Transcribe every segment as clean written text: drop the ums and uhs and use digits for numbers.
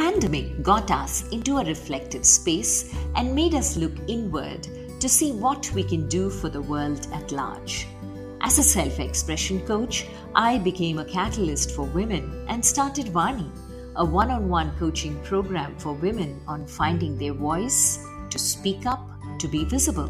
pandemic got us into a reflective space and made us look inward to see what we can do for the world at large. As a self expression coach, I became a catalyst for women and started Vani, a one on one coaching program for women on finding their voice, to speak up, to be visible.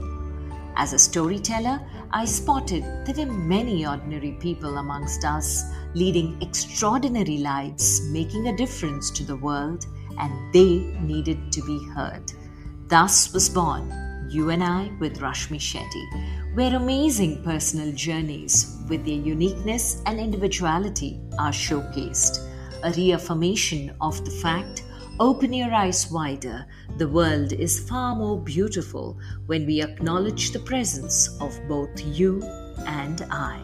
As a storyteller, I spotted there were many ordinary people amongst us leading extraordinary lives, making a difference to the world, and they needed to be heard. Thus was born You and I with Rashmi Shetty, where amazing personal journeys with their uniqueness and individuality are showcased. A reaffirmation of the fact: open your eyes wider. The world is far more beautiful when we acknowledge the presence of both you and I.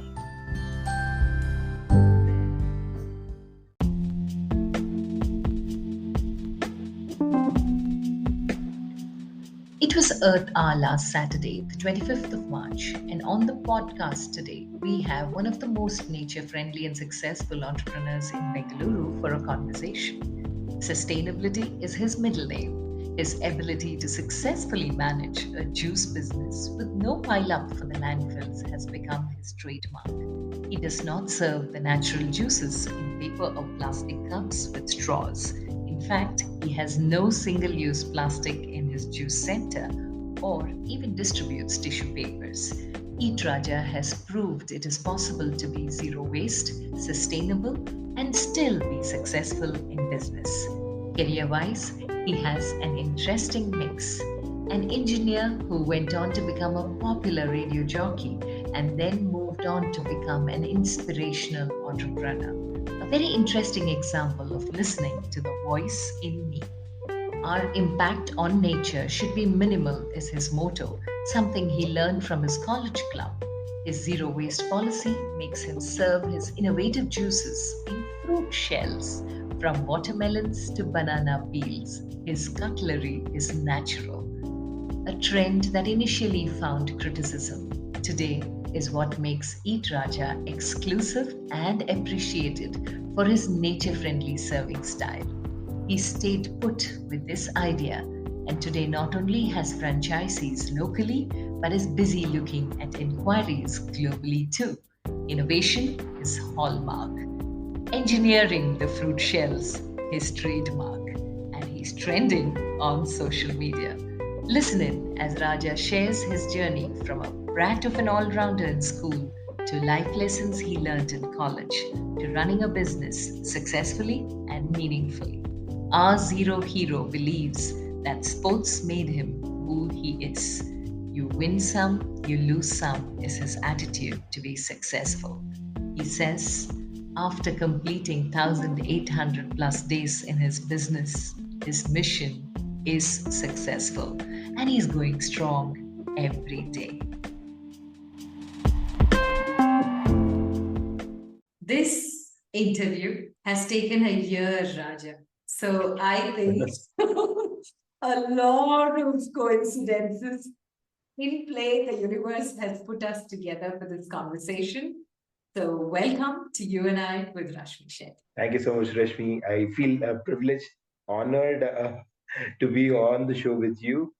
It was Earth Hour last Saturday, the 25th of March, and on the podcast today, we have one of the most nature friendly and successful entrepreneurs in Bengaluru for a conversation. Sustainability is his middle name. His ability to successfully manage a juice business with no pile up for the landfills has become his trademark. He does not serve the natural juices in paper or plastic cups with straws. In fact, he has no single use plastic in his juice center or even distributes tissue papers. Eat Raja has proved it is possible to be zero waste, sustainable, and still be successful in business. Career wise, he has an interesting mix. An engineer who went on to become a popular radio jockey and then moved on to become an inspirational entrepreneur. A very interesting example of listening to the voice in me. Our impact on nature should be minimal, is his motto, something he learned from his college club. His zero waste policy makes him serve his innovative juices in fruit shells. From watermelons to banana peels, his cutlery is natural. A trend that initially found criticism today is what makes Eat Raja exclusive and appreciated for his nature friendly serving style. He stayed put with this idea and today not only has franchisees locally but is busy looking at inquiries globally too. Innovation is hallmark. Engineering the fruit shells, his trademark, and he's trending on social media. Listen in as Raja shares his journey from a brat of an all rounder in school to life lessons he learned in college to running a business successfully and meaningfully. Our zero hero believes that sports made him who he is. You win some, you lose some, is his attitude to be successful. He says, after completing 1,800 plus days in his business, his mission is successful and he's going strong every day. This interview has taken a year, Raja. So I think a lot of coincidences in play. The universe has put us together for this conversation. So welcome to You and I with Rashmi Shetty. Thank you so much, Rashmi. I feel privileged, honored to be on the show with you.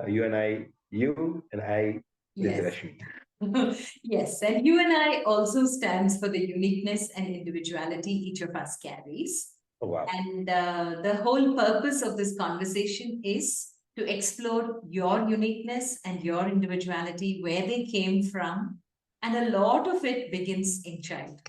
You and I with Yes. Rashmi. Yes, and You and I also stands for the uniqueness and individuality each of us carries. Oh, wow. And the whole purpose of this conversation is to explore your uniqueness and your individuality, where they came from, and a lot of it begins in childhood.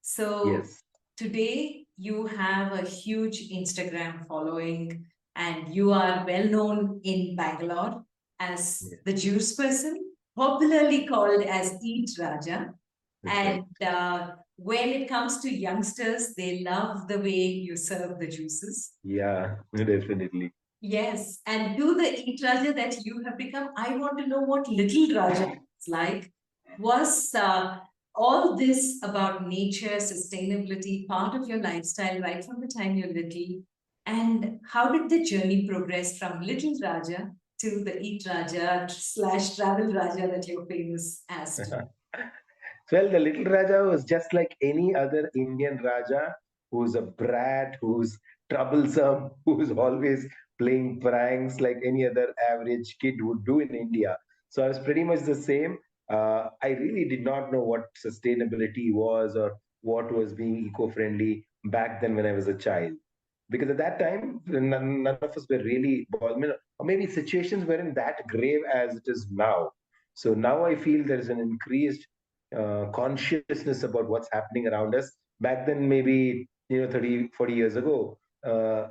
So Yes. today you have a huge Instagram following, and you are well known in Bangalore as Yes. the juice person, popularly called as Eat Raja. That's right. And when it comes to youngsters, they love the way you serve the juices. Yeah, definitely. Yes, and do the Eat Raja that you have become. I want to know what Little Raja is like. Was all this about nature, sustainability, part of your lifestyle right from the time you're little? And how did the journey progress from Little Raja to the Eat Raja slash Travel Raja that you're famous as to? Well, the little Raja was just like any other Indian Raja who's a brat, who's troublesome, who's always playing pranks like any other average kid would do in India. So I was pretty much the same. I really did not know what sustainability was or what was being eco-friendly back then when I was a child. Because at that time, none of us were really, I mean, or maybe situations weren't that grave as it is now. So now I feel there's an increased consciousness about what's happening around us. Back then, maybe 30, 40 years ago,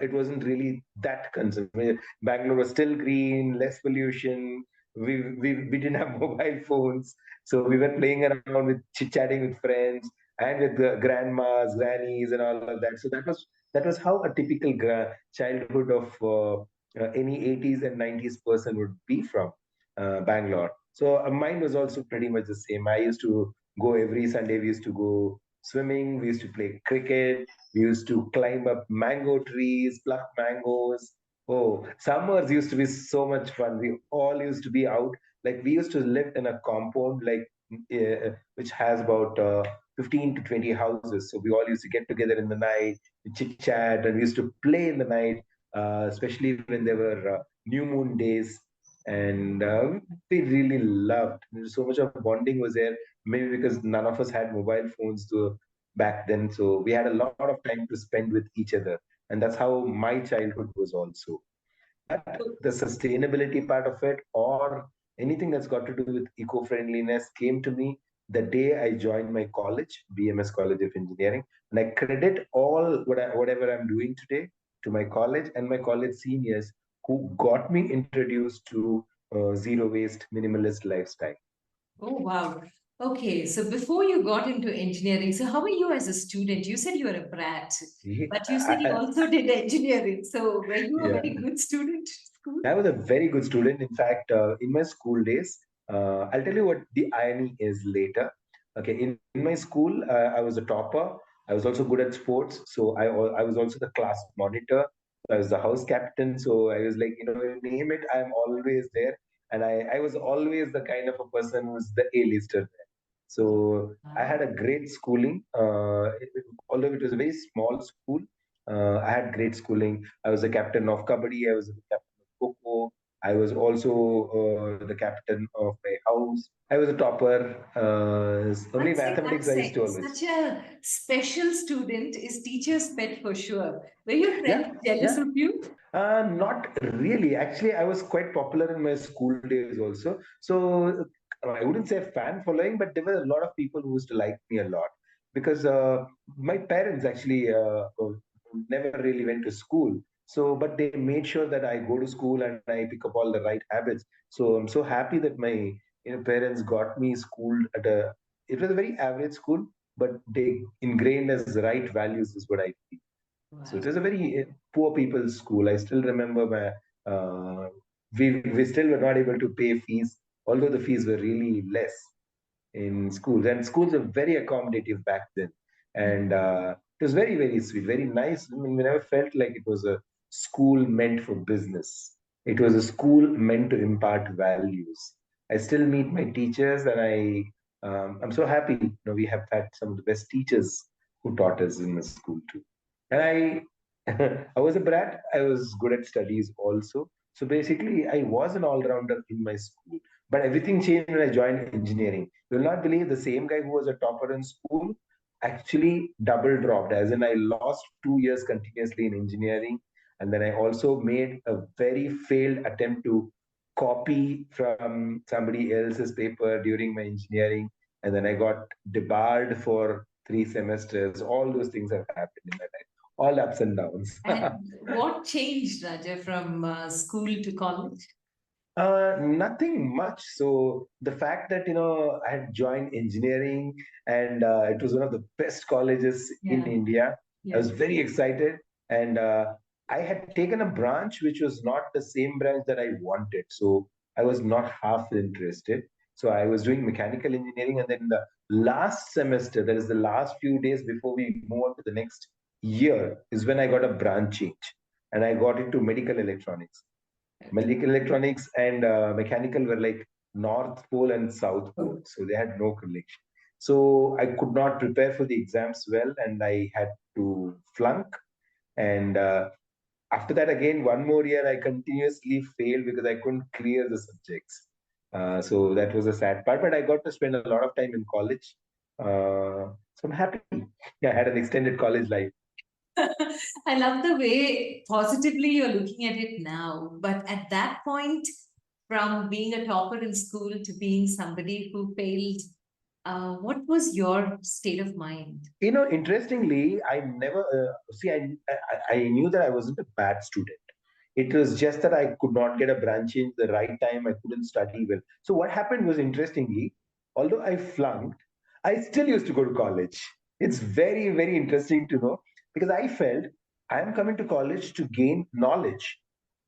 it wasn't really that concerned. I mean, Bangalore was still green, less pollution. We didn't have mobile phones, so we were playing around with chit chatting with friends and with the grandmas, grannies, and all of that. So that was how a typical childhood of any 80s and 90s person would be from Bangalore. So mine was also pretty much the same. I used to go every Sunday. We used to go swimming. We used to play cricket. We used to climb up mango trees, pluck mangoes. Oh, summers used to be so much fun. We all used to be out. Like we used to live in a compound, like which has about 15 to 20 houses. So we all used to get together in the night, chit chat, and we used to play in the night, especially when there were new moon days. And we really loved. So much of bonding was there. Maybe because none of us had mobile phones back then, so we had a lot of time to spend with each other, and that's how my childhood was also. But the sustainability part of it, or anything that's got to do with eco-friendliness, came to me the day I joined my college, BMS College of Engineering. And I credit all whatever I'm doing today to my college and my college seniors who got me introduced to zero waste, minimalist lifestyle. Oh, wow. Okay, so before you got into engineering, so how were you as a student? You said you were a brat, Yeah, but you said you also did engineering. So were you a yeah. very good student at school? I was a very good student. In fact, in my school days, I'll tell you what the irony is later. Okay, in my school, I was a topper. I was also good at sports. So I was also the class monitor. I was the house captain. So I was like, name it, I'm always there. And I was always the kind of a person who's the A-lister. So I Wow. had a great schooling. Although it was a very small school, I had great schooling. I was the captain of kabaddi. I was the captain of Coco. I was also the captain of my house. I was a topper. Only I'd mathematics I used say to always. such a special student is teacher's pet for sure. Were your Yeah, friends jealous yeah. of you? Not really. Actually, I was quite popular in my school days also. So I wouldn't say fan following, but there were a lot of people who used to like me a lot because my parents actually never really went to school. So, but they made sure that I go to school and I pick up all the right habits. So I'm so happy that my parents got me schooled at a. It was a very average school, but they ingrained as the right values is what I feel. So it Wow. was a very poor people's school. I still remember we still were not able to pay fees, although the fees were really less in schools. And schools were very accommodative back then. And it was very, very sweet, very nice. I mean, we never felt like it was a school meant for business. It was a school meant to impart values. I still meet my teachers, and I'm so happy. We have had some of the best teachers who taught us in the school too. And I was a brat. I was good at studies also. So basically, I was an all-rounder in my school. But everything changed when I joined engineering. You'll not believe the same guy who was a topper in school actually double dropped, as in I lost 2 years continuously in engineering. And then I also made a very failed attempt to copy from somebody else's paper during my engineering. And then I got debarred for 3 semesters. All those things have happened in my life, all ups and downs. And what changed, Raja, from school to college? Nothing much. So the fact that I had joined engineering and it was one of the best colleges in Yeah, India. I yeah. was very excited, and I had taken a branch which was not the same branch that I wanted. So I was not half interested. So I was doing mechanical engineering, and then the last semester, that is the last few days before we move on to the next year, is when I got a branch change, and I got into medical electronics. Okay. Medical electronics and mechanical were like North Pole and South Pole, so they had no connection. So I could not prepare for the exams well, and I had to flunk. And after that, again, one more year, I continuously failed because I couldn't clear the subjects. So that was a sad part. But I got to spend a lot of time in college. So I'm happy. Yeah, I had an extended college life. I love the way positively you're looking at it now. But at that point, from being a topper in school to being somebody who failed, what was your state of mind? Interestingly, I never see. I knew that I wasn't a bad student. It was just that I could not get a branch in the right time. I couldn't study well. So what happened was, interestingly, although I flunked, I still used to go to college. It's very, very interesting to know because I felt I am coming to college to gain knowledge,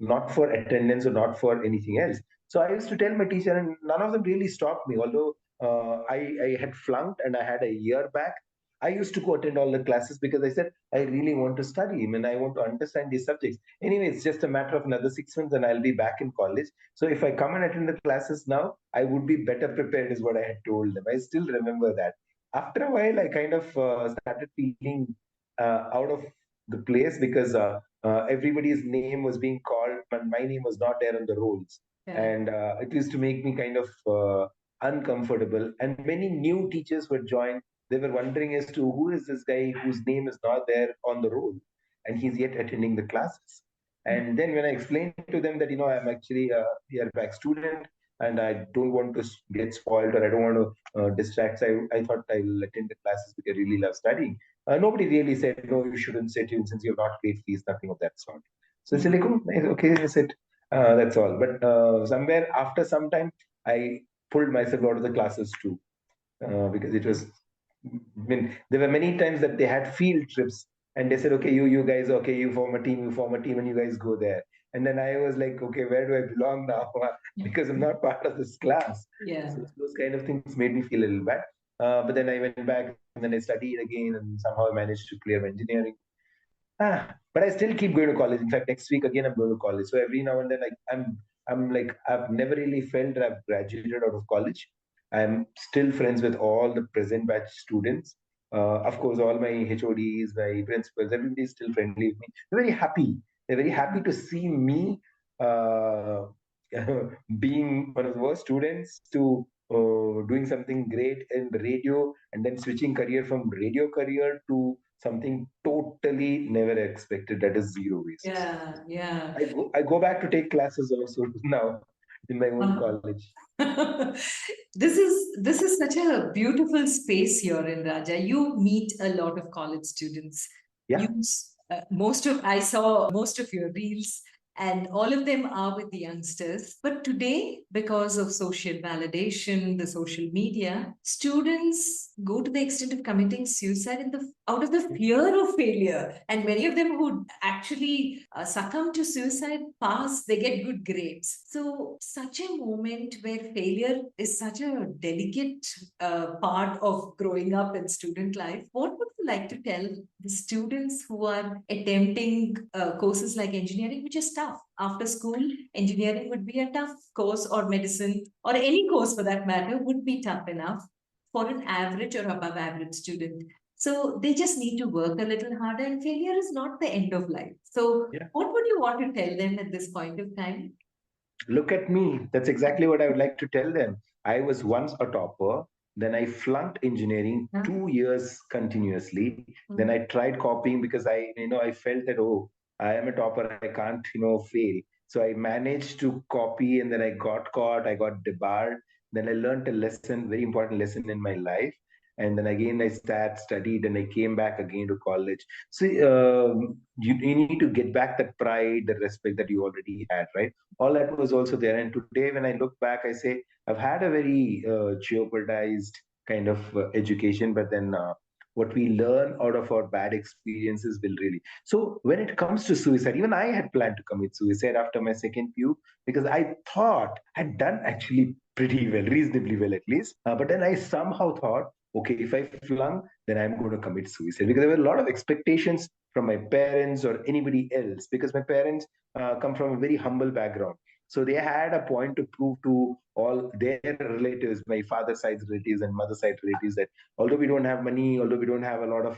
not for attendance or not for anything else. So I used to tell my teacher, and none of them really stopped me. Although I had flunked and I had a year back, I used to go attend all the classes because I said, I really want to study. I mean, I want to understand these subjects. Anyway, it's just a matter of another 6 months and I'll be back in college. So if I come and attend the classes now, I would be better prepared, is what I had told them. I still remember that. After a while, I kind of started feeling out of the place because everybody's name was being called, but my name was not there on the rolls. Yeah. And it used to make me kind of uncomfortable. And many new teachers were joined. They were wondering as to who is this guy whose name is not there on the roll and he's yet attending the classes. And then when I explained to them that, I'm actually a year back student and I don't want to get spoiled or I don't want to distract. So I thought I'll attend the classes because I really love studying. Nobody really said, no, you shouldn't sit in since you've not paid fees, nothing of that sort. So I said, like, oh, nice, okay, I said, that's all. But somewhere after some time, I pulled myself out of the classes too because it was. I mean, there were many times that they had field trips, and they said, "Okay, you guys, okay, you form a team, and you guys go there." And then I was like, "Okay, where do I belong now?" because I'm not part of this class. Yeah. So those kind of things made me feel a little bad. But then I went back and then I studied again, and somehow I managed to clear my engineering. But I still keep going to college. In fact, next week again I'm going to college. So every now and then I'm like I've never really felt that I've graduated out of college. I'm still friends with all the present batch students. Of course, all my HODs, my principals, everybody is still friendly with me. They're very happy. They're very happy to see me uh, being one of the worst students to doing something great in the radio and then switching career from radio career to something totally never expected, that is zero waste. Yeah, yeah. I go back to take classes also now in my own college. This is such a beautiful space here in Raja. You meet a lot of college students. Yeah. You most of I saw most of your reels, and all of them are with the youngsters. But today, because of social validation, the social media, students go to the extent of committing suicide out of the fear of failure. And many of them who actually succumb to suicide pass, they get good grades. So, such a moment where failure is such a delicate part of growing up in student life, what would you like to tell the students who are attempting courses like engineering, which is tough? After school, engineering would be a tough course, or medicine, or any course for that matter, would be tough enough for an average or above average student. So they just need to work a little harder, and failure is not the end of life. So, yeah, what would you want to tell them at this point of time? Look at me. That's exactly what I would like to tell them. I was once a topper. Then I flunked engineering 2 years continuously. Then I tried copying because I felt that, oh, I am a topper. I can't, fail. So I managed to copy and then I got caught. I got debarred. Then I learned a lesson, very important lesson in my life. And then again, I studied and I came back again to college. So you need to get back that pride, the respect that you already had, right? All that was also there. And today, when I look back, I say I've had a very jeopardized kind of education, but then what we learn out of our bad experiences will really. So when it comes to suicide, even I had planned to commit suicide after my second PU because I thought I'd done actually pretty well, reasonably well at least. But then I somehow thought, okay, if I flung, then I'm going to commit suicide because there were a lot of expectations from my parents or anybody else because my parents come from a very humble background. So they had a point to prove to all their relatives, my father's side relatives and mother's side relatives, that although we don't have money, although we don't have a lot of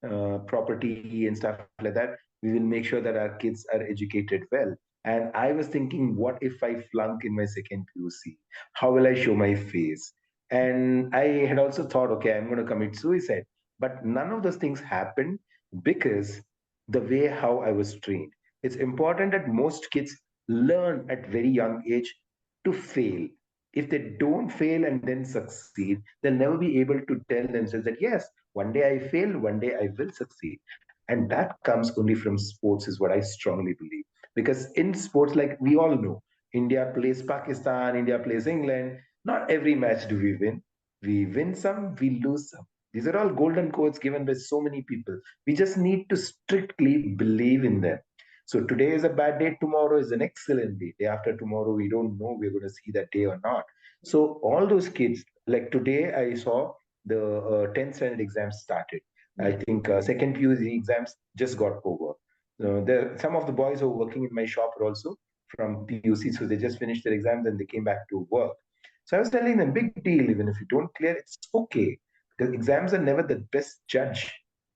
property and stuff like that. We will make sure that our kids are educated well. And I was thinking, what if I flunk in my second PUC? How will I show my face? And I had also thought, okay, I'm going to commit suicide. But none of those things happened because the way how I was trained. It's important that most kids learn at very young age to fail. If they don't fail and then succeed, they'll never be able to tell themselves that, yes, one day I failed, one day I will succeed. And that comes only from sports, is what I strongly believe. Because in sports, like we all know, India plays Pakistan, India plays England. Not every match do we win. We win some, we lose some. These are all golden codes given by so many people. We just need to strictly believe in them. So today is a bad day, tomorrow is an excellent day. Day after tomorrow, we don't know we're going to see that day or not. So all those kids, like today, I saw the 10th standard exams started. I Yeah. think second PUC exams just got over. Some of the boys who were working in my shop are also from PUC, so they just finished their exams and they came back to work. So I was telling them, big deal. Even if you don't clear, it's okay, because exams are never the best judge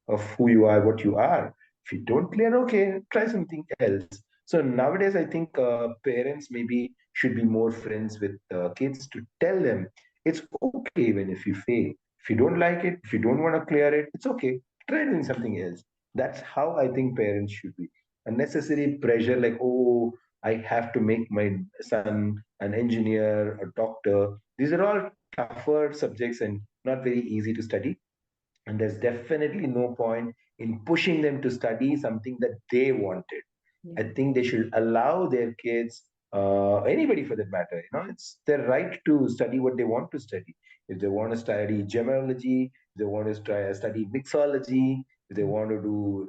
of who you are, what you are. If you don't clear, okay, try something else. So nowadays, I think parents maybe should be more friends with kids to tell them it's okay even if you fail. If you don't like it, if you don't want to clear it, it's okay. Try doing something else. That's how I think parents should be. Unnecessary pressure, like, oh, I have to make my son an engineer, a doctor. These are all tougher subjects and not very easy to study. And there's definitely no point in pushing them to study something that they wanted. Yeah. I think they should allow their kids, anybody for that matter, it's their right to study what they want to study. If they want to study gemology, if they want to study mixology, if they want to do,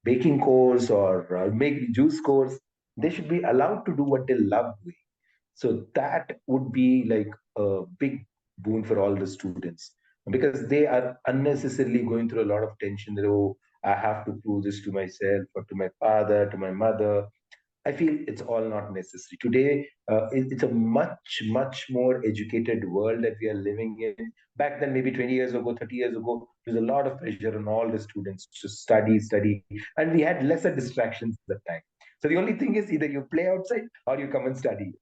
baking course or make juice course, they should be allowed to do what they love doing. So that would be like a big boon for all the students, because they are unnecessarily going through a lot of tension that, oh, I have to prove this to myself or to my father, to my mother. I feel it's all not necessary. Today, it's a much, much more educated world that we are living in. Back then, maybe 20 years ago, 30 years ago, there was a lot of pressure on all the students to study, study, and we had lesser distractions at that time. So the only thing is either you play outside or you come and study.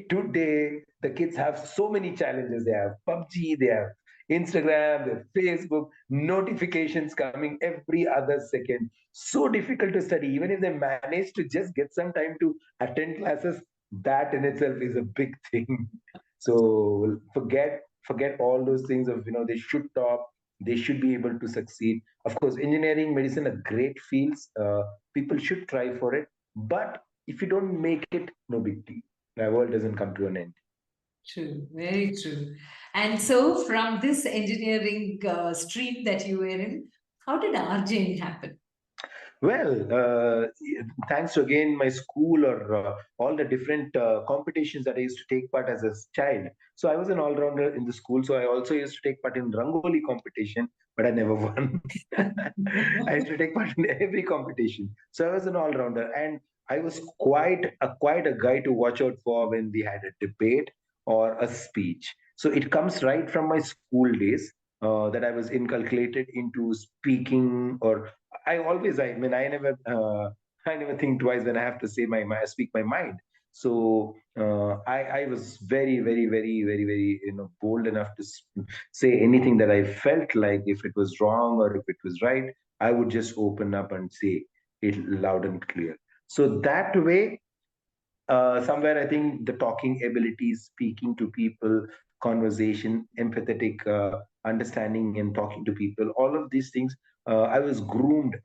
Today, the kids have so many challenges. They have PUBG, they have Instagram, they have Facebook, notifications coming every other second. So difficult to study. Even if they manage to just get some time to attend classes, that in itself is a big thing. So forget all those things of, they should top, they should be able to succeed. Of course, engineering, medicine are great fields. People should try for it. But if you don't make it, no big deal. The world doesn't come to an end. True, very true. And so, from this engineering stream that you were in, how did RJing happen? Well, thanks to again my school or all the different competitions that I used to take part as a child. So I was an all-rounder in the school. So I also used to take part in Rangoli competition, but I never won. I used to take part in every competition. So I was an all-rounder, and I was quite a guy to watch out for when we had a debate or a speech. So it comes right from my school days, that I was inculcated into speaking, or I mean, I never think twice when I have to say speak my mind. So I was very, very, very, very, very, bold enough to say anything that I felt like. If it was wrong or if it was right, I would just open up and say it loud and clear. So that way, somewhere I think the talking abilities, speaking to people, conversation, empathetic understanding, and talking to people, all of these things, I was groomed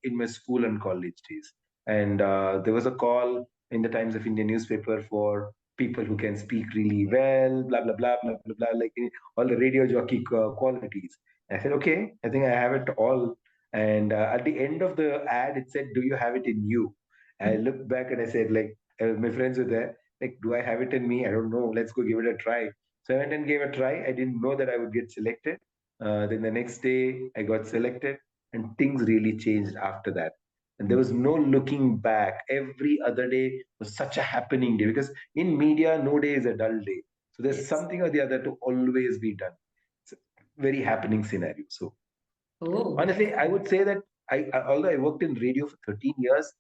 in my school and college days. And there was a call in the Times of India newspaper for people who can speak really well, blah blah blah blah blah blah, like all the radio jockey qualities. I said, okay, I think I have it all. And at the end of the ad, it said, "Do you have it in you?" I looked back and I said, like, my friends were there. Like, do I have it in me? I don't know. Let's go give it a try. So I went and gave a try. I didn't know that I would get selected. Then the next day, I got selected, and things really changed after that. And there was no looking back. Every other day was such a happening day, because in media, no day is a dull day. So there's Yes. something or the other to always be done. It's a very happening scenario. So Oh, Honestly, I would say that although I worked in radio for 13 years,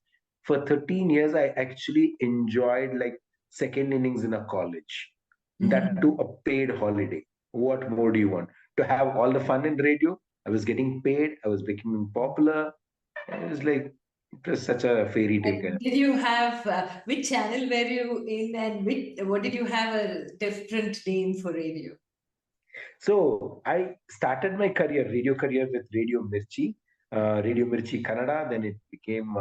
for 13 years, I actually enjoyed like second innings in a college. That too, mhm. a paid holiday. What more do you want? To have all the fun in radio, I was getting paid, I was becoming popular. It was like, it was such a fairy tale kind And of did thing. you have which channel were you in, and what did you have a different name for radio? So I started my career, radio career with Radio Mirchi Kannada. Then it became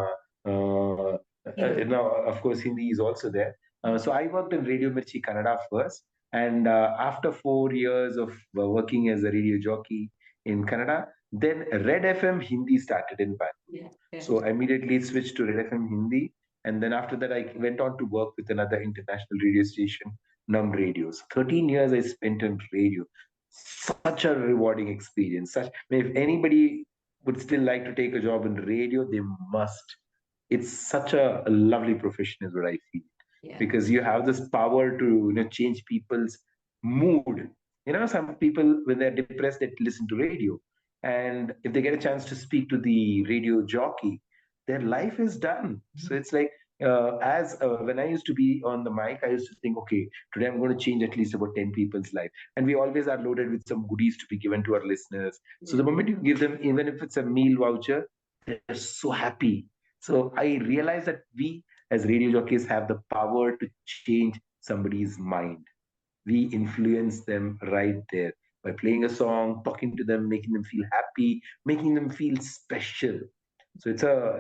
Hindi. now, of course, Hindi is also there. So I worked in Radio Mirchi Kannada first, and after 4 years of working as a radio jockey in Kannada, then Red FM Hindi started in Bangalore. Yeah, yeah. So I immediately switched to Red FM Hindi, and then after that I went on to work with another international radio station, Num Radios. 13 years I spent in radio. Such a rewarding experience. Such, I mean, if anybody would still like to take a job in radio, they must. It's such a lovely profession, is what I feel, Yeah. because you have this power to change people's mood. Some people when they're depressed, they listen to radio, and if they get a chance to speak to the radio jockey, their life is done. So it's like, as when I used to be on the mic, I used to think, okay, today I'm going to change at least about 10 people's life, and we always are loaded with some goodies to be given to our listeners. So the Yeah. moment you give them, even if it's a meal voucher, they're so happy. So I realized that we as radio jockeys have the power to change somebody's mind. We influence them right there by playing a song, talking to them, making them feel happy, making them feel special. So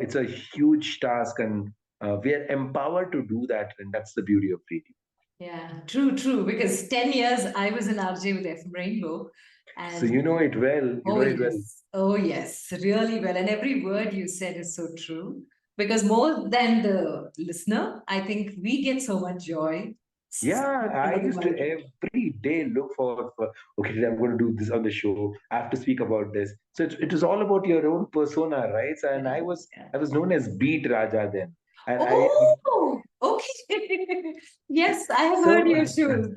it's a huge task, and we are empowered to do that, and that's the beauty of radio. Yeah, true, true. Because 10 years I was an RJ with FM Rainbow. So And you know it well. You oh, know it well. yes. Oh, yes. Really well. And every word you said is so true. Because more than the listener, I think we get so much joy Yeah, I over the used to mic. every day look forward for, okay, today I'm going to do this on the show. I have to speak about this. So it was all about your own persona, right? So, and Yeah. I was Yeah. I was known as Beat Raja then, and I Oh, okay. Yes, I have heard so your shows.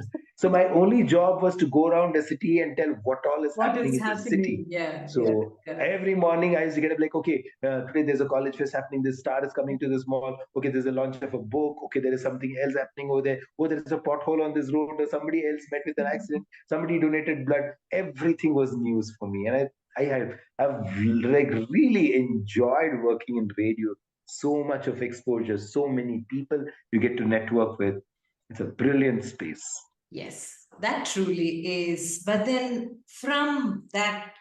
so my only job was to go around the city and tell what all is What happening is in the city. happening? Yeah, yeah, So correct. every morning I used to get up like, okay, today there's a college fest happening. This star is coming to this mall. Okay, there's a launch of a book. Okay, there is something else happening over there. Oh, there is a pothole on this road. Or somebody else met with an accident. Somebody donated blood. Everything was news for me, and I've like really enjoyed working in radio. So much of exposure, so many people you get to network with. It's a brilliant space. Yes, that truly is. But then from that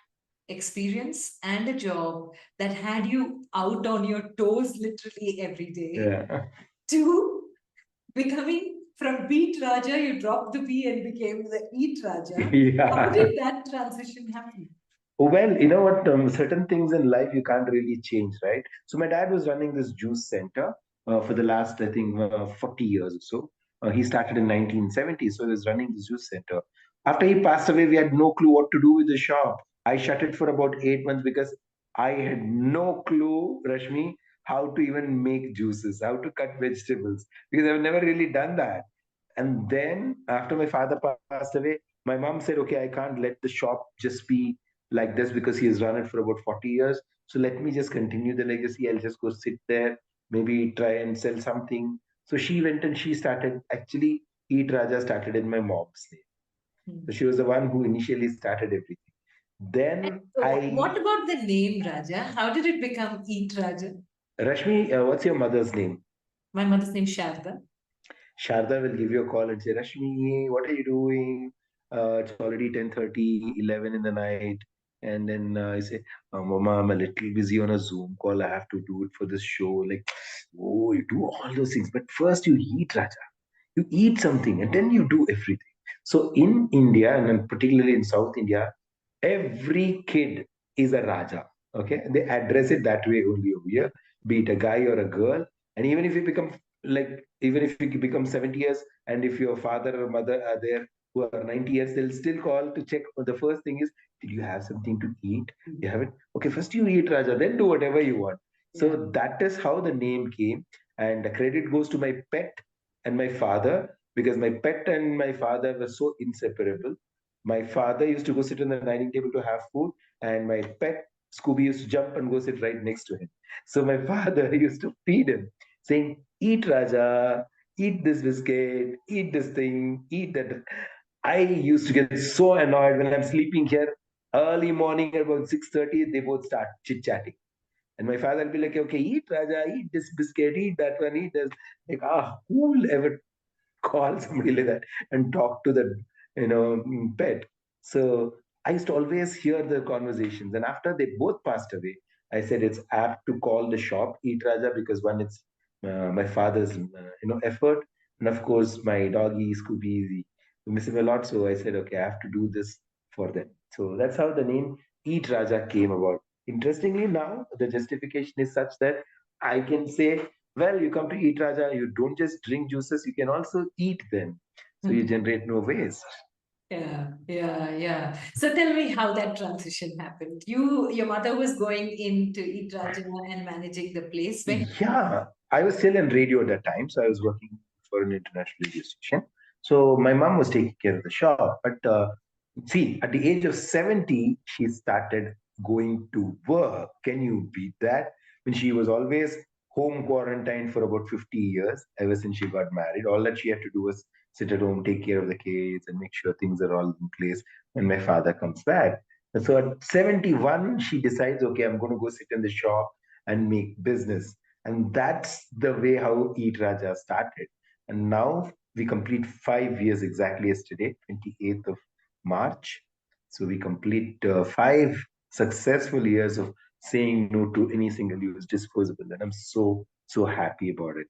experience and a job that had you out on your toes literally every day Yeah. to becoming from Beat Raja, you dropped the B and became the Eat Raja. How Yeah. did that transition happen? Well, you know what? Certain things in life you can't really change, right? So my dad was running this juice center for the last, I think, 40 years or so. He started in 1970, so he was running this juice center. After he passed away, we had no clue what to do with the shop. I shut it for about 8 months because I had no clue, Rashmi, how to even make juices, how to cut vegetables, because I've never really done that. And then after my father passed away, my mom said, okay, I can't let the shop just be like this because he has run it for about 40 years. So let me just continue the legacy. I'll just go sit there, maybe try and sell something. So she went and she started, actually, Eat Raja started in my mom's name. So Hmm. she was the one who initially started everything. Then So I, what about the name Raja? How did it become Eat Raja? Rashmi, what's your mother's name? My mother's name Sharda. Sharda will give you a call and say, Rashmi, what are you doing? It's already 10:30, 11 in the night. And then I say, Mama, I'm a little busy on a Zoom call. I have to do it for this show. Like, oh, you do all those things. But first you eat, Raja. You eat something and then you do everything. So in India, and then particularly in South India, every kid is a Raja. Okay. They address it that way only over here, be it a guy or a girl. And even if you become even if you become 70 years, and if your father or mother are there who are 90 years, they'll still call to check. The first thing is, did you have something to eat? You haven't? Okay, first you eat, Raja, then do whatever you want. Yeah. So that is how the name came. And the credit goes to my pet and my father, because my pet and my father were so inseparable. My father used to go sit on the dining table to have food, and my pet Scooby used to jump and go sit right next to him. So my father used to feed him, saying, "Eat Raja, eat this biscuit, eat this thing, eat that." I used to get so annoyed when I'm sleeping here. Early morning at about 6:30, they both start chit-chatting. And my father will be like, "Okay, eat Raja, eat this biscuit, eat that one, eat this." Like, who will ever call somebody like that and talk to the pet? So I used to always hear the conversations, and after they both passed away, I said it's apt to call the shop Eat Raja, because one, it's my father's effort, and of course my doggy Scooby, we miss him a lot. So I said, okay, I have to do this for them. So that's how the name Eat Raja came about. Interestingly, now the justification is such that I can say, well, you come to Eat Raja, you don't just drink juices, you can also eat them. So you generate no waste. Yeah, yeah, yeah. So tell me how that transition happened. Your mother was going into Eat Raja and managing the place. When? Yeah, I was still in radio at that time. So I was working for an international radio station. So my mom was taking care of the shop. But see, at the age of 70, she started going to work. Can you beat that? When she was always home quarantined for about 50 years, ever since she got married. All that she had to do was sit at home, take care of the kids, and make sure things are all in place when my father comes back. And so at 71, she decides, okay, I'm going to go sit in the shop and make business. And that's the way how Eat Raja started. And now we complete 5 years exactly yesterday, 28th of March. So we complete 5 successful years of saying no to any single use disposable. And I'm so happy about it.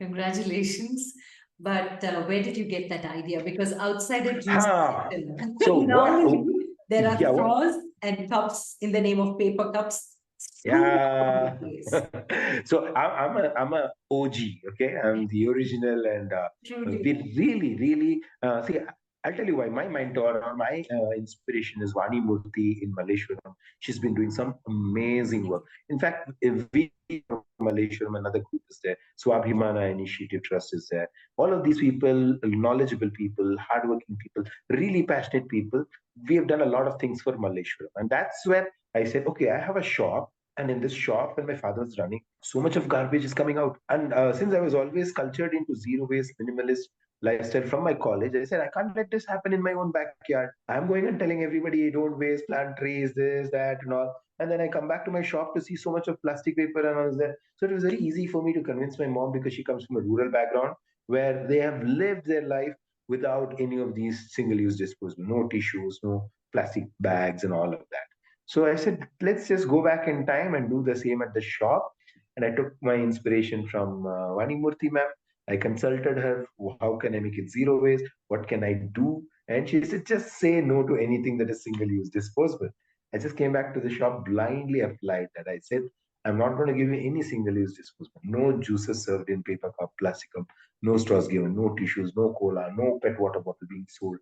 Congratulations. But where did you get that idea? Because outside a juice Ha! center, So what? normally there are Yeah, what? straws and cups in the name of paper cups strewn all over Yeah. the place. So I'm a OG. Okay, I'm the original, and Truly. we really see. I'll tell you why. My mentor or my inspiration is Vani Murthy in Malaysia. She's been doing some amazing work. In fact, if we from Malaysia, another group is there. Swabhimana Initiative Trust is there. All of these people, knowledgeable people, hardworking people, really passionate people. We have done a lot of things for Malaysia, and that's where I said, okay, I have a shop, and in this shop, when my father was running, so much of garbage is coming out. And since I was always cultured into zero waste, minimalist lifestyle from my college, I said, I can't let this happen in my own backyard. I'm going and telling everybody, don't waste, plant trees, this, that, and all. And then I come back to my shop to see so much of plastic paper and all that. So it was very easy for me to convince my mom, because she comes from a rural background where they have lived their life without any of these single use disposable, no tissues, no plastic bags, and all of that. So I said, let's just go back in time and do the same at the shop. And I took my inspiration from Vani Murthy ma'am. I consulted her, how can I make it zero waste? What can I do? And she said, just say no to anything that is single use disposable. I just came back to the shop, blindly applied that. I said, I'm not going to give you any single use disposable. No juices served in paper cup, plastic cup, no straws given, no tissues, no cola, no pet water bottle being sold.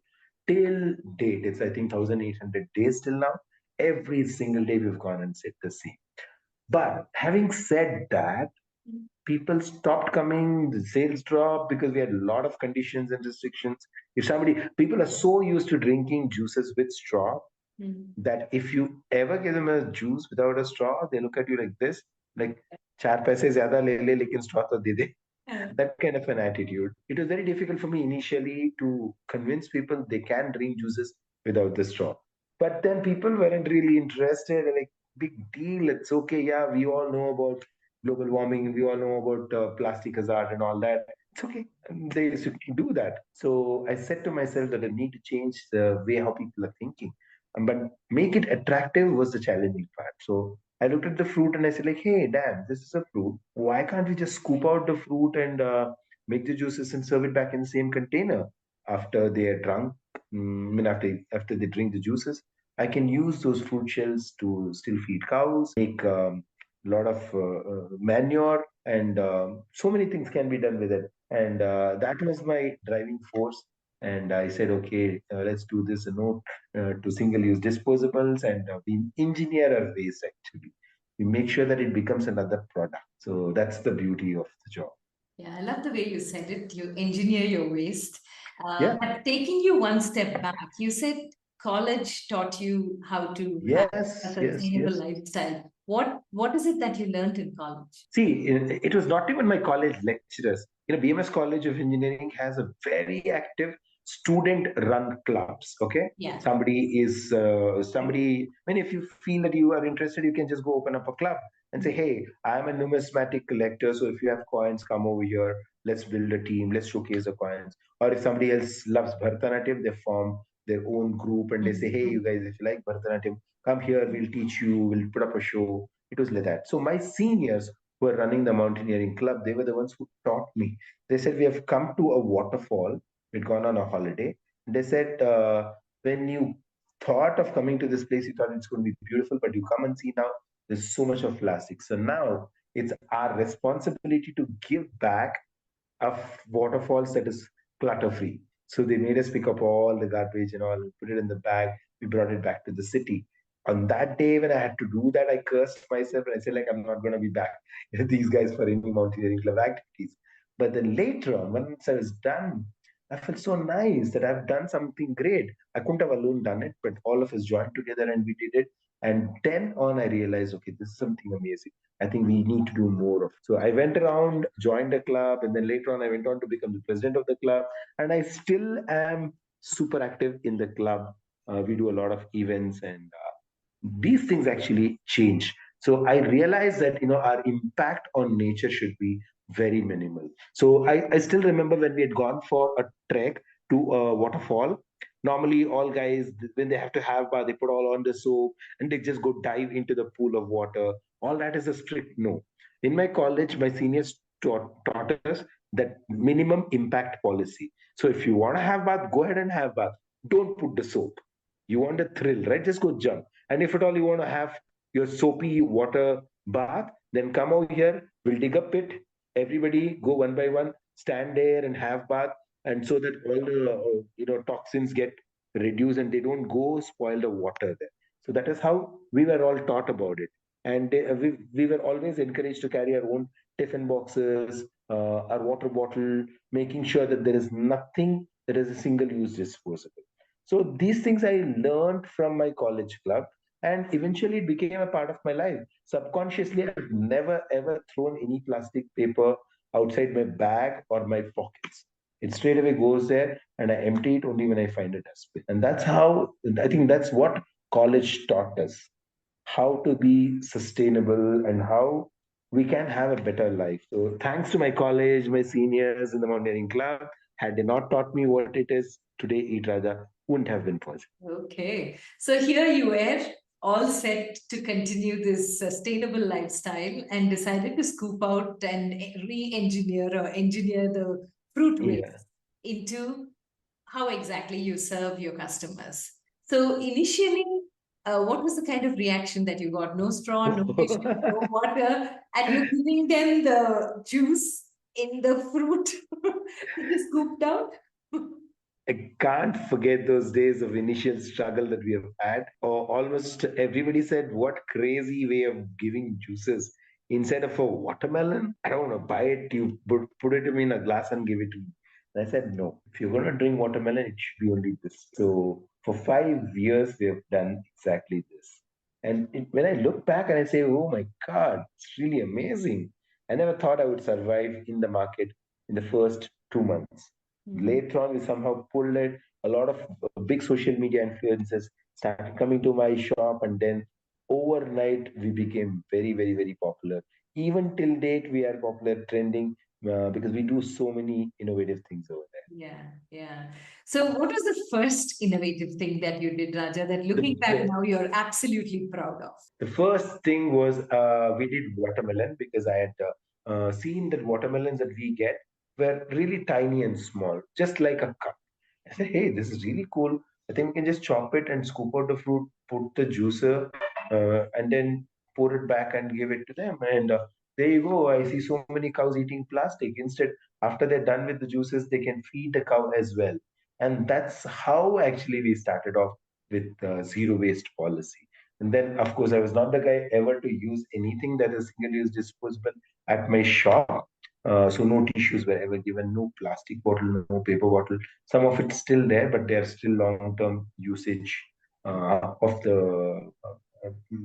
Till date, it's I think 1,800 days till now. Every single day we've gone and said the same. But having said that, people stopped coming, the sales dropped because we had a lot of conditions and restrictions. If somebody, people are so used to drinking juices with straw Mm. that if you ever give them a juice without a straw, they look at you like this, like, चार पैसे ज्यादा ले ले लेकिन straw तो दे दे. Yeah. That kind of an attitude. It was very difficult for me initially to convince people they can drink juices without the straw. But then people weren't really interested. They're like, big deal. It's okay. Yeah, we all know about global warming. We all know about plastic hazard and all that. It's okay. And they used to do that. So I said to myself that I need to change the way how people are thinking. But make it attractive was the challenging part. So I looked at the fruit and I said, like, hey, damn, this is a fruit. Why can't we just scoop out the fruit and make the juices and serve it back in the same container after they are drunk? I mean, after they drink the juices, I can use those fruit shells to still feed cows, make a lot of manure, and so many things can be done with it. And that was my driving force. And I said, okay, let's do this. No to single-use disposables, and we engineer our waste actually. We make sure that it becomes another product. So that's the beauty of the job. Yeah, I love the way you said it. You engineer your waste. Yeah. But taking you one step back, you said college taught you how to have a Yes, yes, sustainable yes. lifestyle. What is it that you learned in college? See, it was not even my college lecturers. BMS College of Engineering has a very active student-run clubs. Okay, Yeah. somebody. I mean, if you feel that you are interested, you can just go open up a club and say, "Hey, I'm a numismatic collector. So if you have coins, come over here. Let's build a team. Let's showcase the coins." Or if somebody else loves Bharatanatyam, they form their own group and they say, "Hey, you guys, if you like Bharatanatyam, come here. We'll teach you. We'll put up a show." It was like that. So my seniors who were running the mountaineering club, they were the ones who taught me. They said, "We have come to a waterfall. We'd gone on a holiday." They said, when you thought of coming to this place, you thought it's going to be beautiful, but you come and see now, there's so much of plastic. So now it's our responsibility to give back of waterfalls that is clutter free. So they made us pick up all the garbage and all, put it in the bag. We brought it back to the city. On that day when I had to do that, I cursed myself and I said, like, I'm not going to be back these guys for any mountaineering club activities. But then later on, once I was done, I felt so nice that I've done something great. I couldn't have alone done it, but all of us joined together and we did it. And then on, I realized, okay, this is something amazing. I think we need to do more of. So I went around, joined a club, and then later on I went on to become the president of the club. And I still am super active in the club. We do a lot of events, and these things actually change. So I realized that our impact on nature should be very minimal. So I still remember when we had gone for a trek to a waterfall. Normally all guys, when they have to have bath, they put all on the soap and they just go dive into the pool of water. All that is a strict no. In my college, my seniors taught us that minimum impact policy. So if you want to have bath, go ahead and have bath. Don't put the soap. You want a thrill, right? Just go jump. And if at all you want to have your soapy water bath, then come over here. We'll dig a pit. Everybody go one by one, stand there and have bath, and so that all the toxins get reduced and they don't go spoil the water there. So that is how we were all taught about it, and we were always encouraged to carry our own tiffin boxes, our water bottle, making sure that there is nothing that is a single use disposable. So these things I learned from my college club, and eventually it became a part of my life. Subconsciously, I've never ever thrown any plastic paper outside my bag or my pockets. It straight away goes there, and I empty it only when I find a dustbin. And that's how I think that's what college taught us, how to be sustainable and how we can have a better life. So thanks to my college, my seniors in the mountaineering club, had they not taught me what it is today, Eat Raja wouldn't have been possible. Okay. So here you were, all set to continue this sustainable lifestyle and decided to scoop out and re-engineer or engineer the fruit Yeah. waste into how exactly you serve your customers. So initially, what was the kind of reaction that you got? No straw, no tissue, no water, and you're giving them the juice in the fruit that you scooped out? I can't forget those days of initial struggle that we have had. Or almost everybody said, "What crazy way of giving juices instead of a watermelon? I don't want to buy it. You put it in a glass and give it to me." And I said, "No. If you're going to drink watermelon, it should be only this." So for 5 years, we have done exactly this. And when I look back and I say, "Oh my God, it's really amazing." I never thought I would survive in the market in the first 2 months. Mhm. Later on, we somehow pulled it. A lot of big social media influencers started coming to my shop, and then overnight we became very, very, very popular. Even till date, we are popular, trending because we do so many innovative things over Yeah, yeah. So, what was the first innovative thing that you did, Raja, that there. looking back now you're absolutely proud of? The first thing was we did watermelon because I had seen that watermelons that we get were really tiny and small, just like a cup. I said, "Hey, this is really cool. I think we can just chop it and scoop out the fruit, put the juicer, and then pour it back and give it to them." And there you go. I see so many cows eating plastic. Instead, after they're done with the juices, they can feed the cow as well. And that's how actually we started off with zero waste policy. And then, of course, I was not the guy ever to use anything that is single use disposable at my shop. So no tissues were ever given, no plastic bottle, no paper bottle. Some of it's still there, but they are still long-term usage of the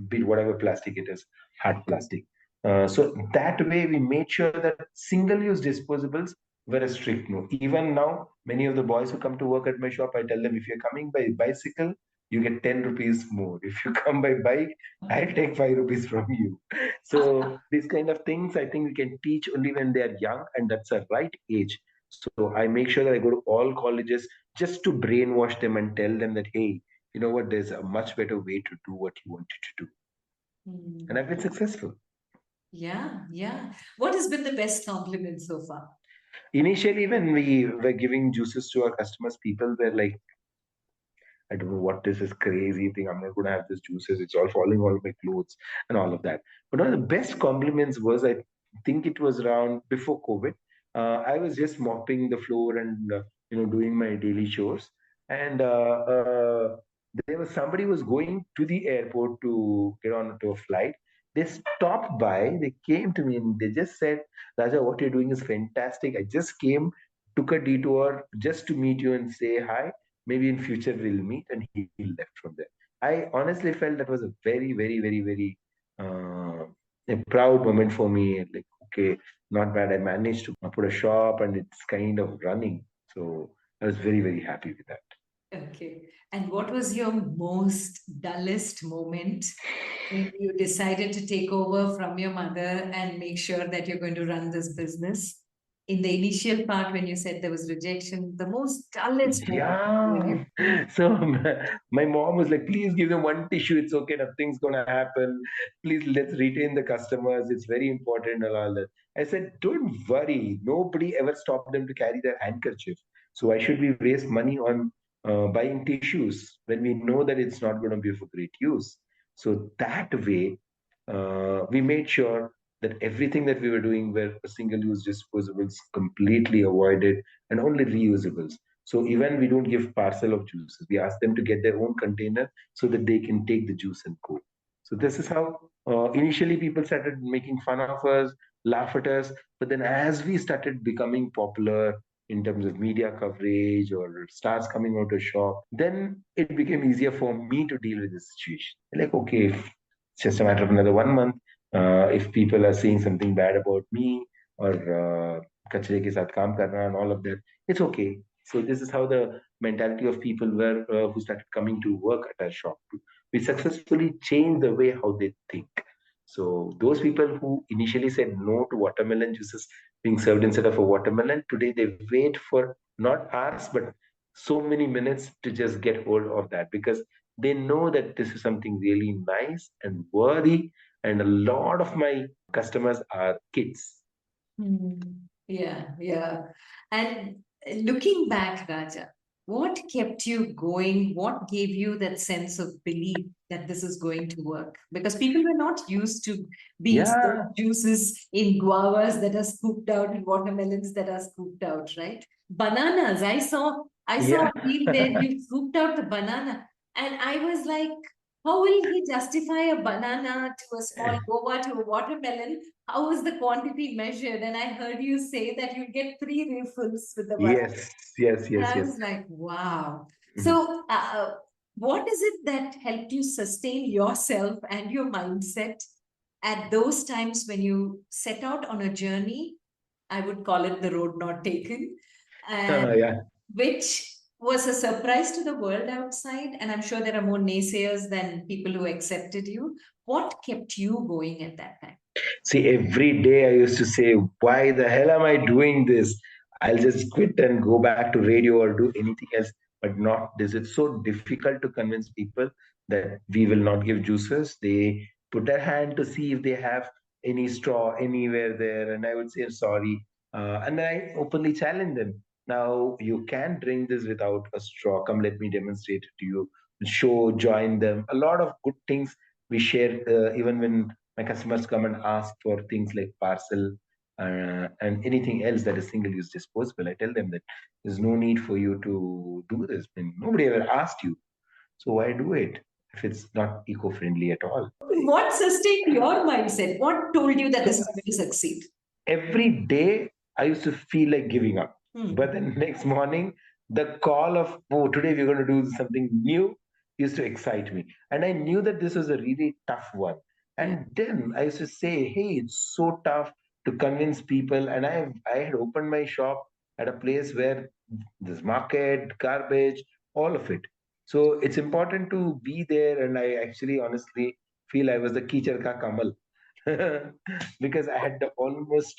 be it whatever plastic it is, hard plastic. So that way we made sure that single-use disposables were a strict no. Even now, many of the boys who come to work at my shop, I tell them if you're coming by bicycle, you get 10 rupees more. If you come by bike, I'll take 5 rupees from you. So these kind of things I think we can teach only when they are young, and that's a right age. So I make sure that I go to all colleges just to brainwash them and tell them that, hey, you know what, there's a much better way to do what you wanted to do. And I've been successful. Yeah, yeah. What has been the best compliment so far? Initially, when we were giving juices to our customers, people were like, I don't know what this is crazy thing. I'm not going to have this juices. It's all falling all of my clothes and all of that. But one of the best compliments was, I think it was around before COVID. I was just mopping the floor and doing my daily chores, and there was somebody who was going to the airport to get on to a flight. They stopped by. They came to me and they just said, "Raja, what you're doing is fantastic. I just came, took a detour just to meet you and say hi. Maybe in future we'll meet," and he left from there. I honestly felt that was a very, very, very, very a proud moment for me. Like, okay, not bad. I managed to put a shop and it's kind of running. So I was very, very happy with that. Okay. And what was your most dullest moment when you decided to take over from your mother and make sure that you're going to run this business? In the initial part, when you said there was rejection, the most dullest moment when Yeah. you feel. So my mom was like, please give them one tissue. It's okay. Nothing's going to happen. Please let's retain the customers. It's very important and all that. I said, don't worry. Nobody ever stopped them to carry their handkerchief. So why should we waste money on buying tissues when we know that it's not going to be for great use? So that way, we made sure that everything that we were doing were single-use disposables completely avoided and only reusables. So even we don't give parcel of juices. We ask them to get their own container so that they can take the juice and go. So this is how initially people started making fun of us, laugh at us. But then as we started becoming popular in terms of media coverage or stars coming out of shop, then it became easier for me to deal with the situation. Like, okay, if it's just a matter of another 1 month. If people are saying something bad about me or kachre ke sath kaam karna and all of that, it's okay. So this is how the mentality of people were who started coming to work at our shop. We successfully changed the way how they think. So those people who initially said no to watermelon juices being served instead of a watermelon, today they wait for not hours but so many minutes to just get hold of that because they know that this is something really nice and worthy. And a lot of my customers are kids. Hmm. Yeah, yeah. And looking back, Raja, what kept you going? What gave you that sense of belief that this is going to work? Because people were not used to being served Yeah. juices in guavas that are scooped out and watermelons that are scooped out, right? Bananas. I saw Yeah. a reel where you scooped out the banana, and I was like, how will he justify a banana to a small guava to a watermelon? How is the quantity measured? And I heard you say that you get three refills with the banana. Yes, yes, And yes, I yes. was like, wow. Mhm. So, what is it that helped you sustain yourself and your mindset at those times when you set out on a journey? I would call it the road not taken, and Yeah. which was a surprise to the world outside. And I'm sure there are more naysayers than people who accepted you. What kept you going at that time? See, every day I used to say, why the hell am I doing this? I'll just quit and go back to radio or do anything else, but not this. It's so difficult to convince people that we will not give juices. They put their hand to see if they have any straw anywhere there, and I would say sorry. And then I openly challenge them. Now you can drink this without a straw. Come, let me demonstrate it to you. Show, join them. A lot of good things we share, even when my customers come and ask for things like parcel and anything else that is single-use disposable. I tell them that there's no need for you to do this. I mean, nobody ever asked you, so why do it if it's not eco-friendly at all? What sustained your mindset? What told you that this is going to succeed? every day I used to feel like giving up. Hmm. But then next morning, the call of, oh, today we're going to do something new used to excite me. And I knew that this was a really tough one. Yeah. And then I used to say, hey, it's so tough to convince people. And I had opened my shop at a place where there's market, garbage, all of it. So it's important to be there. And I actually honestly feel I was the Kichar Ka Kamal because I had almost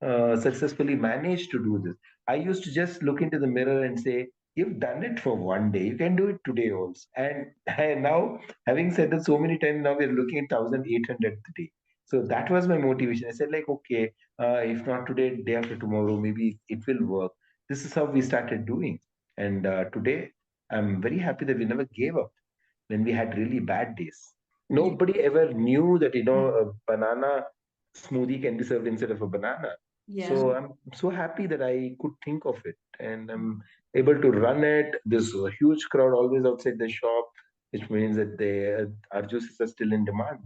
successfully managed to do this. I used to just look into the mirror and say, "You've done it for one day. You can do it today also." And now, having said that so many times, now we're looking at 1,800 today. So that was my motivation. I said, like, okay, if not today, day after tomorrow, maybe it will work. This is how we started doing. And today, I'm very happy that we never gave up when we had really bad days. Yeah. Nobody ever knew that, a banana smoothie can be served instead of a banana. Yeah. So I'm so happy that I could think of it and I'm able to run it. There's a huge crowd always outside the shop, which means that our juices are still in demand.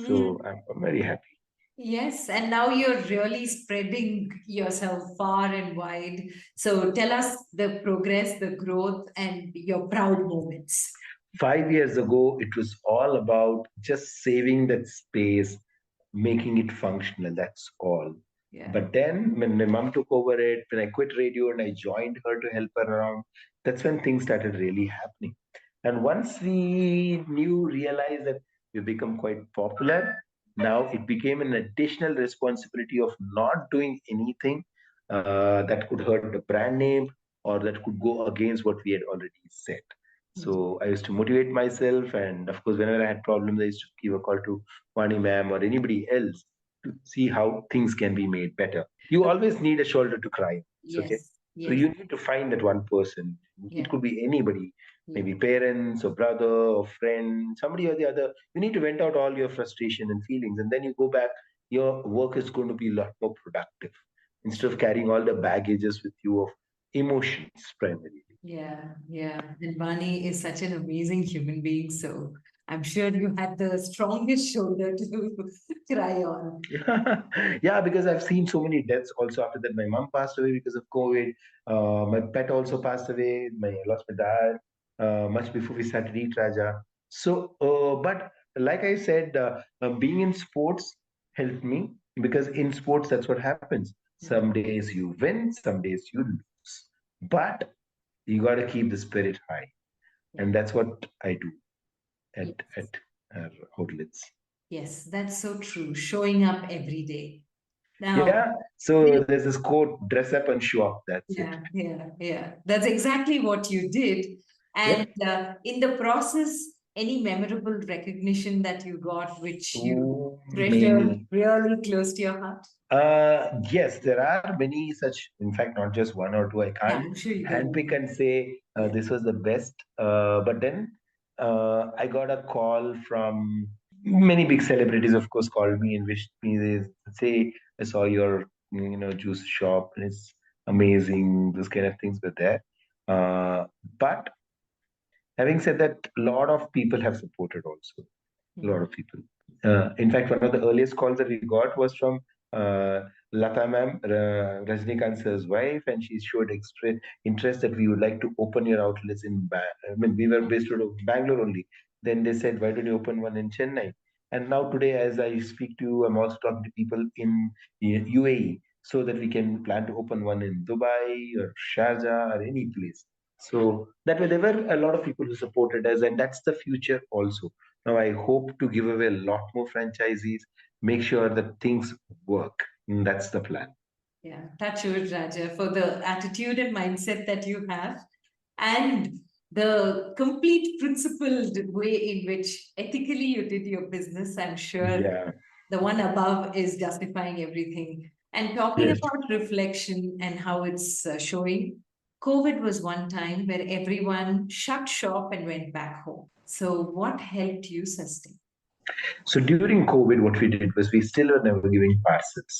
So Hmm. I'm very happy. Yes, and now you're really spreading yourself far and wide. So tell us the progress, the growth, and your proud moments. 5 years ago, it was all about just saving that space, making it functional. That's all. Yeah. But then, when my mom took over it, when I quit radio and I joined her to help her around, that's when things started really happening. And once we realized that we become quite popular, now it became an additional responsibility of not doing anything that could hurt the brand name or that could go against what we had already said. So I used to motivate myself, and of course, whenever I had problems, I used to give a call to Vani ma'am or anybody else to see how things can be made better. You always need a shoulder to cry on. It's okay. Yes, So yes, you need to find that one person. It yeah, could be anybody, yeah, maybe parents or brother or friend, somebody or the other. You need to vent out all your frustration and feelings, and then you go back. Your work is going to be a lot more productive instead of true. carrying all the baggages with you of emotions primarily. Yeah, yeah. And Vani is such an amazing human being. So I'm sure you had the strongest shoulder to cry on. Yeah, because I've seen so many deaths also after that. My mom passed away because of COVID. My pet also passed away. I lost my dad much before we started Eat Raja. So, but like I said, being in sports helped me because in sports, that's what happens. Yeah, Some days you win, some days you lose. But you got to keep the spirit high. yeah. And that's what I do Yes, at our outlets. yes, that's so true. Showing up every day. Now, Yeah. So there's this quote, dress up and show up. That's it. yeah, yeah, yeah. That's exactly what you did. Yeah. And in the process, any memorable recognition that you got, which you So treasure many. really close to your heart? Yes, there are many such, in fact, not just one or two. I Yeah, can't I'm sure you got handpick it. and say Yeah. this was the best. But then I got a call from many big celebrities, of course, called me and wished me. They say, I saw your, juice shop and it's amazing. Those kind of things were there. But having said that, a lot of people have supported also. A lot Hmm. of people. In fact, one of the earliest calls that we got was from uh, Lata ma'am, Rajnikant sir's wife, and she showed interest that we would like to open your outlets in. I mean, we were based out of Bangalore only. Then they said, why don't you open one in Chennai? And now today, as I speak to you, I'm also talking to people in UAE so that we can plan to open one in Dubai or Sharjah or any place. So that way, there were a lot of people who supported us, and that's the future also. Now, I hope to give away a lot more franchisees, make sure that things work. That's the plan. Yeah, touch wood, Raja, for the attitude and mindset that you have, and the complete principled way in which ethically you did your business. I'm sure Yeah. the one above is justifying everything. And talking Yes. about reflection and how it's showing, COVID was one time where everyone shut shop and went back home. So, what helped you sustain? So during COVID, what we did was we still were never giving parcels.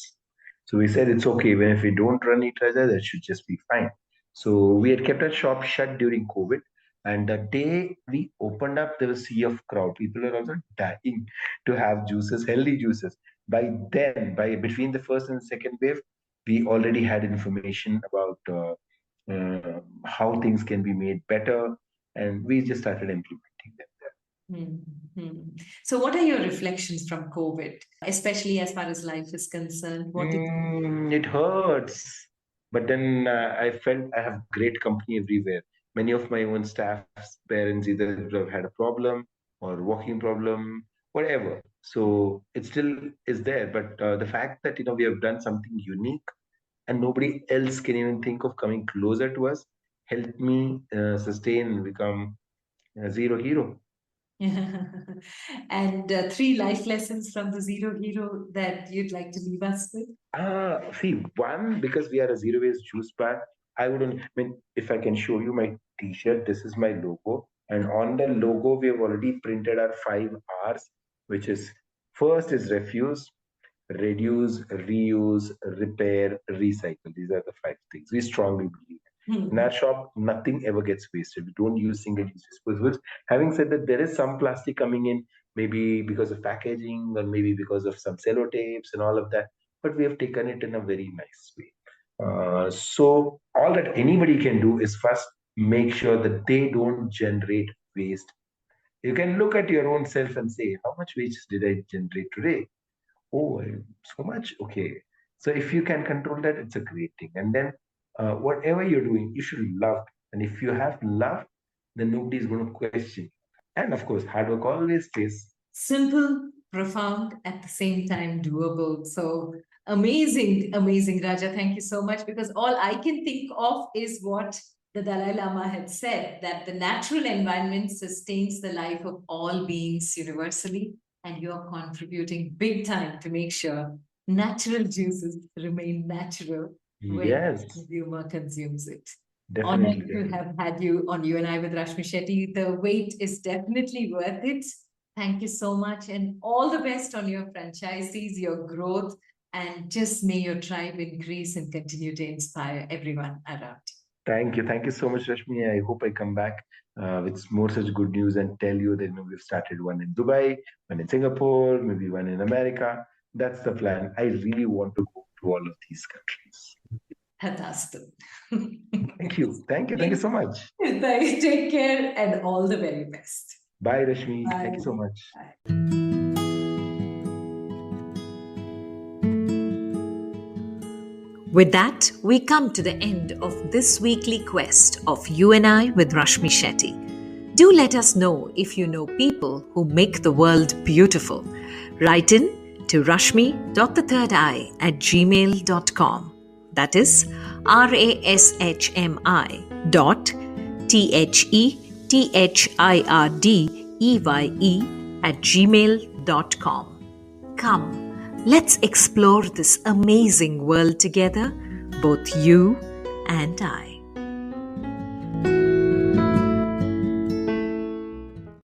So we said it's okay, even if we don't run it rather, that should just be fine. So we had kept our shop shut during COVID. And the day we opened up, there was a sea of crowd. People are also dying to have juices, healthy juices. By then, by between the first and second wave, we already had information about how things can be made better, and we just started implementing them. Mhm. So, what are your reflections from COVID, especially as far as life is concerned? What did It hurts, but then I felt I have great company everywhere. Many of my own staff's parents either have had a problem or walking problem, whatever. So it still is there. But the fact that we have done something unique and nobody else can even think of coming closer to us helped me sustain and become a zero hero. and three life lessons from the Zero Hero that you'd like to leave us with? See, one, because we are a zero waste juice bar, I wouldn't, I mean, if I can show you my t shirt, this is my logo. And on the logo, we have already printed our 5 R's, which is first is refuse, reduce, reuse, repair, recycle. These are the 5 things. We strongly believe. In our shop, nothing ever gets wasted. We don't use single-use disposables. Having said that, there is some plastic coming in, maybe because of packaging or maybe because of some sellotapes and all of that. But we have taken it in a very nice way. So all that anybody can do is first make sure that they don't generate waste. You can look at your own self and say, how much waste did I generate today? Oh, so much? Okay. So if you can control that, it's a great thing. And then whatever you're doing, you should love. And if you have love, then nobody's going to question. And of course, hard work always pays. Simple, profound, at the same time doable. So amazing, amazing, Raja. Thank you so much, because all I can think of is what the Dalai Lama had said, that the natural environment sustains the life of all beings universally, and you're contributing big time to make sure natural juices remain natural when the Yes, consumer consumes it. definitely, Honored to definitely. have had you on You and I with Rashmi Shetty. The wait is definitely worth it. Thank you so much, and all the best on your franchisees, your growth, and just may your tribe increase and continue to inspire everyone around. Thank you. Thank you so much, Rashmi. I hope I come back with more such good news and tell you that we've started one in Dubai, one in Singapore, maybe one in America. That's the plan. I really want to go to all of these countries. Hatastu. Thank you. Thank you. Thank you so much. Take care and all the very best. Bye, Rashmi. Thank you Bye. so much. Bye. With that, we come to the end of this weekly quest of You and I with Rashmi Shetty. Do let us know if you know people who make the world beautiful. Write in to rashmi.the3rd@gmail.com. That is RASHMI dot THETHIRDEYE@gmail.com. Come, let's explore this amazing world together, both you and I.